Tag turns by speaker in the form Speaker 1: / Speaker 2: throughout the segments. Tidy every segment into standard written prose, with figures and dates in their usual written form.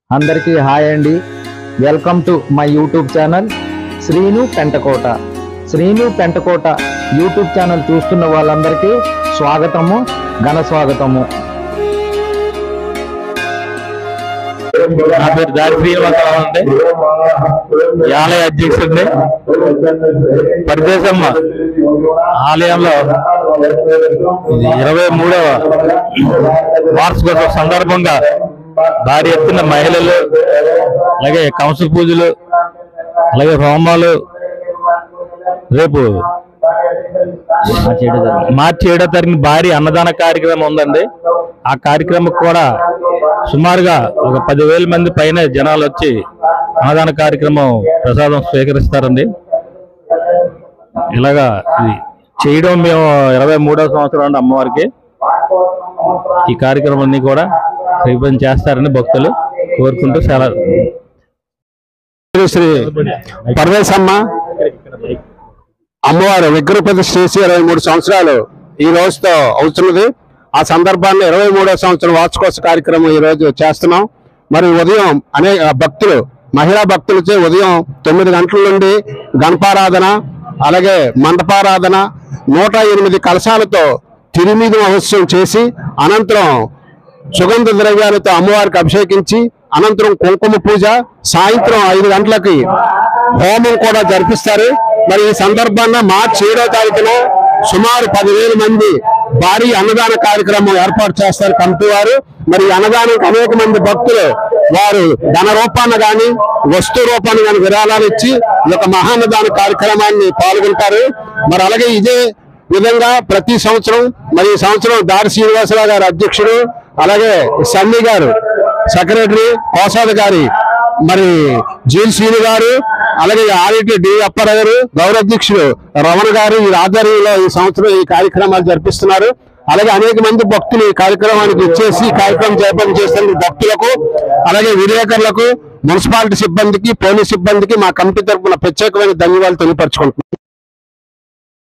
Speaker 1: అందరికీ హాయ్ అండి. Welcome to my YouTube channel Srinu Pentakota. Srinu Pentakota YouTube channel చూస్తున్న వాళ్ళందరికీ స్వాగతము, ఘన స్వాగతము.
Speaker 2: నా పేరు దారి శ్రీనివాసరావు అండి, ఆలయ అధ్యక్షుడిని. పరిదేశమ్మ ఆలయంలో 23వ వార్షికోత్సవ సందర్భంగా భారీ ఎత్తున మహిళలు, అలాగే కౌన్సిల్ పూజలు, అలాగే హోమాలు రేపు మార్చి 7వ తారీఖున భారీ అన్నదాన కార్యక్రమం ఉందండి. ఆ కార్యక్రమం కూడా సుమారుగా ఒక 10,000 మంది పైన జనాలు వచ్చి అన్నదాన కార్యక్రమం ప్రసాదం స్వీకరిస్తారండి. ఇలాగా ఇది చేయడం మేము 23వ సంవత్సరం అండి అమ్మవారికి. ఈ కార్యక్రమాన్ని కూడా రిపన్ చేస్తారని భక్తులు కోరుకుంటూ సెలవు.
Speaker 3: శ్రీ పరమేశమ్మ అమ్మవారు విగ్రహ ప్రతిష్ఠ చేసి 23 సంవత్సరాలు ఈ రోజుతో అవుతున్నది. ఆ సందర్భాన్ని 23వ సంవత్సరం వార్షికోత్సవ కార్యక్రమం ఈ రోజు చేస్తున్నాం. మరి ఉదయం అనేక భక్తులు, మహిళా భక్తులచే ఉదయం 9 గంటల నుండి గణపారాధన, అలాగే మండపారాధన, 108 కలశాలతో తిరుమీది మహోత్సవం చేసి అనంతరం సుగంధ ద్రవ్యాలతో అమ్మవారికి అభిషేకించి అనంతరం కుంకుమ పూజ, సాయంత్రం 5 గంటలకి హోమం కూడా జరిపిస్తారు. మరి ఈ సందర్భంగా మార్చి 7వ తారీఖున సుమారు 10,000 మంది భారీ అన్నదాన కార్యక్రమం ఏర్పాటు చేస్తారు కమిటీ వారు. మరి అన్నదానానికి అనేక మంది భక్తులు వారు ధన రూపాన్ని గాని వస్తు రూపాన్ని గాని విరాళాలు ఇచ్చి ఈ యొక్క మహాన్నదాన కార్యక్రమాన్ని పాల్గొంటారు. మరి అలాగే ఇదే విధంగా ప్రతి సంవత్సరం, మరి ఈ సంవత్సరం దారి శ్రీనివాసరావు గారు అధ్యక్షుడు, అలాగే సన్నీ గారు సెక్రటరీ, కోసాద గారి మరి జీల్ శ్రీను గారు, అలాగే ఆర్ఐటి డి అప్పారావు గారు గౌరవాధ్యక్షుడు రమణ గారు ఈ ఆధ్వర్యంలో ఈ సంవత్సరం ఈ కార్యక్రమాలు జరిపిస్తున్నారు. అలాగే అనేక మంది భక్తులు ఈ కార్యక్రమానికి ఇచ్చేసి ఈ కార్యక్రమం చేపట్టి చేస్తున్న భక్తులకు, అలాగే విలేకరులకు, మున్సిపాలిటీ సిబ్బందికి, పోలీస్ సిబ్బందికి మా కమిటీ తరఫున ప్రత్యేకమైన ధన్యవాదాలు తెలియపరచుకుంటున్నాం.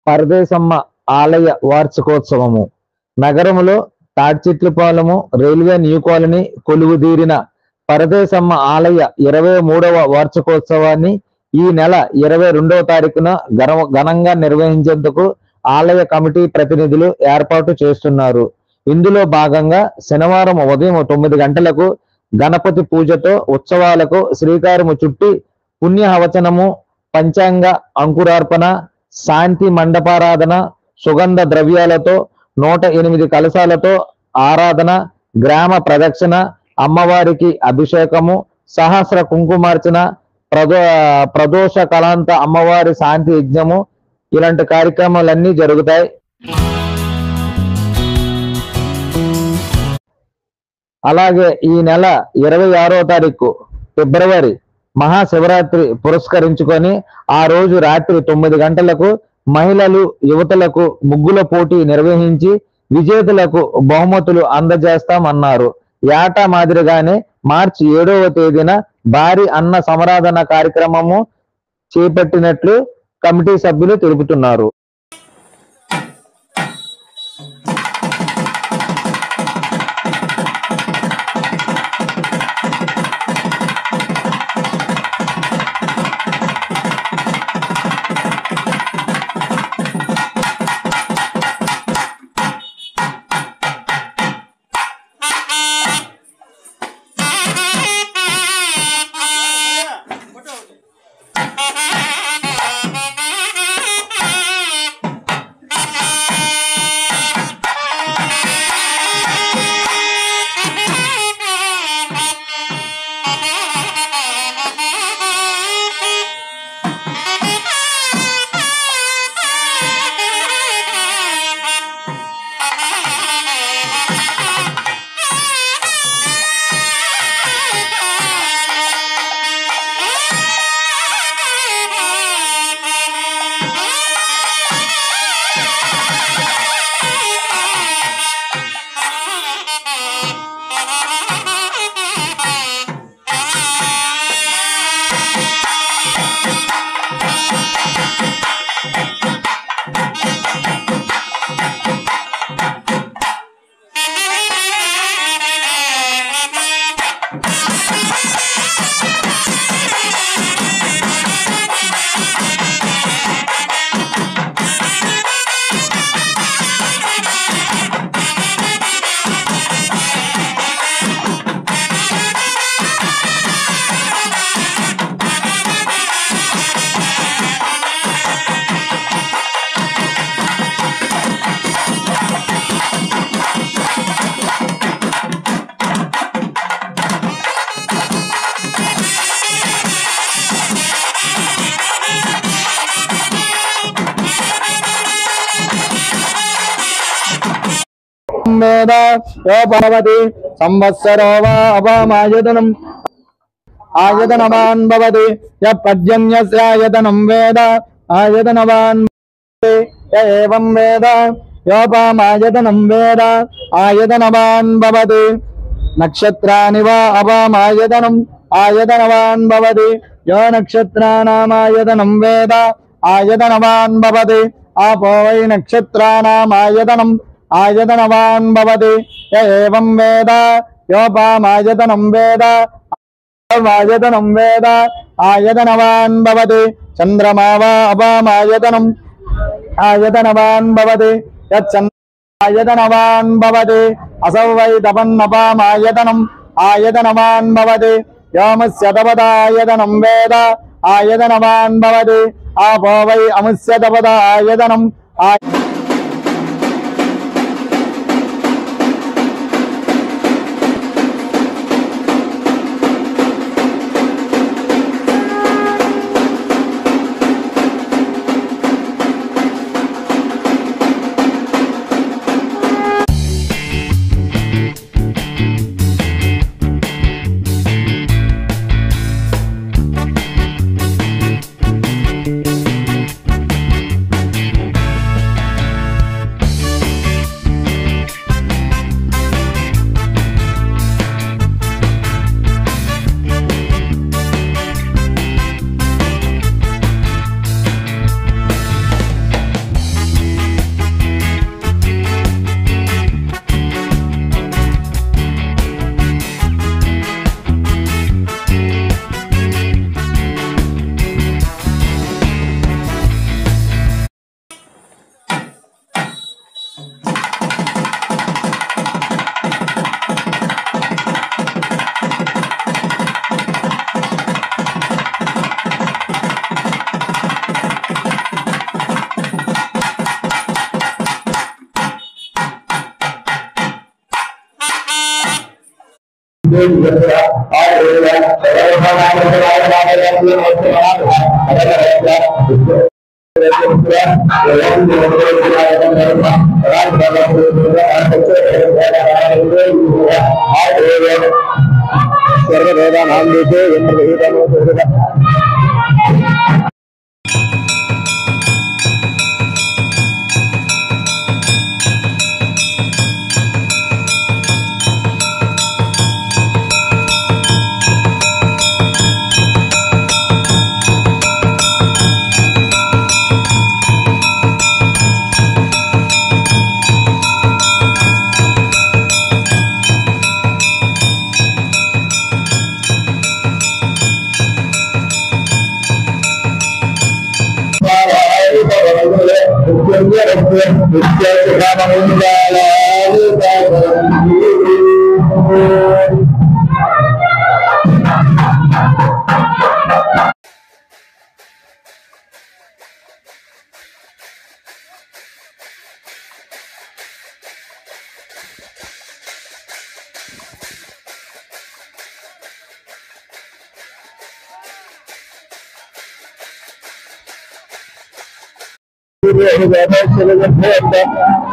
Speaker 1: పరదేశమ్మ ఆలయ వార్షికోత్సవము నగరములో తాడ్చిట్లపాలెము రైల్వే న్యూ కాలనీ కొలువుదీరిన పరదేశమ్మ ఆలయ 23వ వార్షికోత్సవాన్ని ఈ నెల 22వ తారీఖున ఘనంగా నిర్వహించేందుకు ఆలయ కమిటీ ప్రతినిధులు ఏర్పాటు చేస్తున్నారు. ఇందులో భాగంగా శనివారం ఉదయం 9 గంటలకు గణపతి పూజతో ఉత్సవాలకు శ్రీకారము చుట్టి పుణ్యహవచనము, పంచాంగ అంకురార్పణ, శాంతి మండపారాధన, సుగంధ ద్రవ్యాలతో 108 కలశాలతో ఆరాధన, గ్రామ ప్రదక్షిణ, అమ్మవారికి అభిషేకము, సహస్ర కుంకుమార్చన, ప్రదోష కళాంత అమ్మవారి శాంతి యజ్ఞము, ఇలాంటి కార్యక్రమాలన్నీ జరుగుతాయి. అలాగే ఈ నెల 26వ తారీఖు ఫిబ్రవరి మహాశివరాత్రి పురస్కరించుకొని ఆ రోజు రాత్రి 9 గంటలకు మహిళలు, యువతులకు ముగ్గుల పోటీ నిర్వహించి విజేతలకు బహుమతులు అందజేస్తామన్నారు. ఏటా మాదిరిగానే మార్చి 7వ తేదీన భారీ అన్న సమరాధన కార్యక్రమము చేపట్టినట్లు కమిటీ సభ్యులు తెలుపుతున్నారు. వేద యోపవతి సంవత్సరో వా అపామాయతనం ఆయతనవాన్ భవతి యపర్జన్యస్యాయతనం వేద ఆయతనవాన్ ఏవం వేద యోపమాయతనం వేద ఆయతనవాన్ భవతి నక్షత్రాని వా అపామాయతనం ఆయతనవాన్ భవతి యో నక్షత్రానామాయతనం వేద ఆయతనవాన్ భవతి आपो वै नक्षत्राणामायतनम् आयतनवान् भवति य एवं वेद योपामायतनं वेद आयतनं वेद आयतनवान् भवति चन्द्रमा वा अपामायतनम् आयतनवान् भवति यच्चन्द्रायतनवान् भवति असौ वै तपन्नपामायतनम् आयतनवान् भवति योमस्य तपदायतनं वेद आयतनवान् भवति आपो वै अमुस्य तपदायतनम्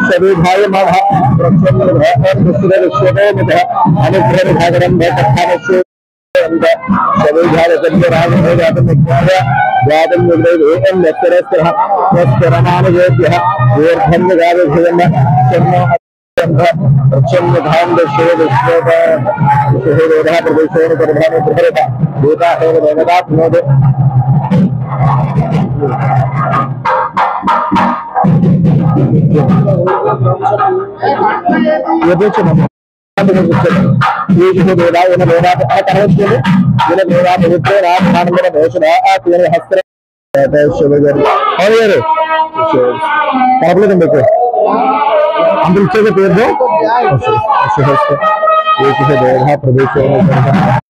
Speaker 3: सभी भाई प्रदेश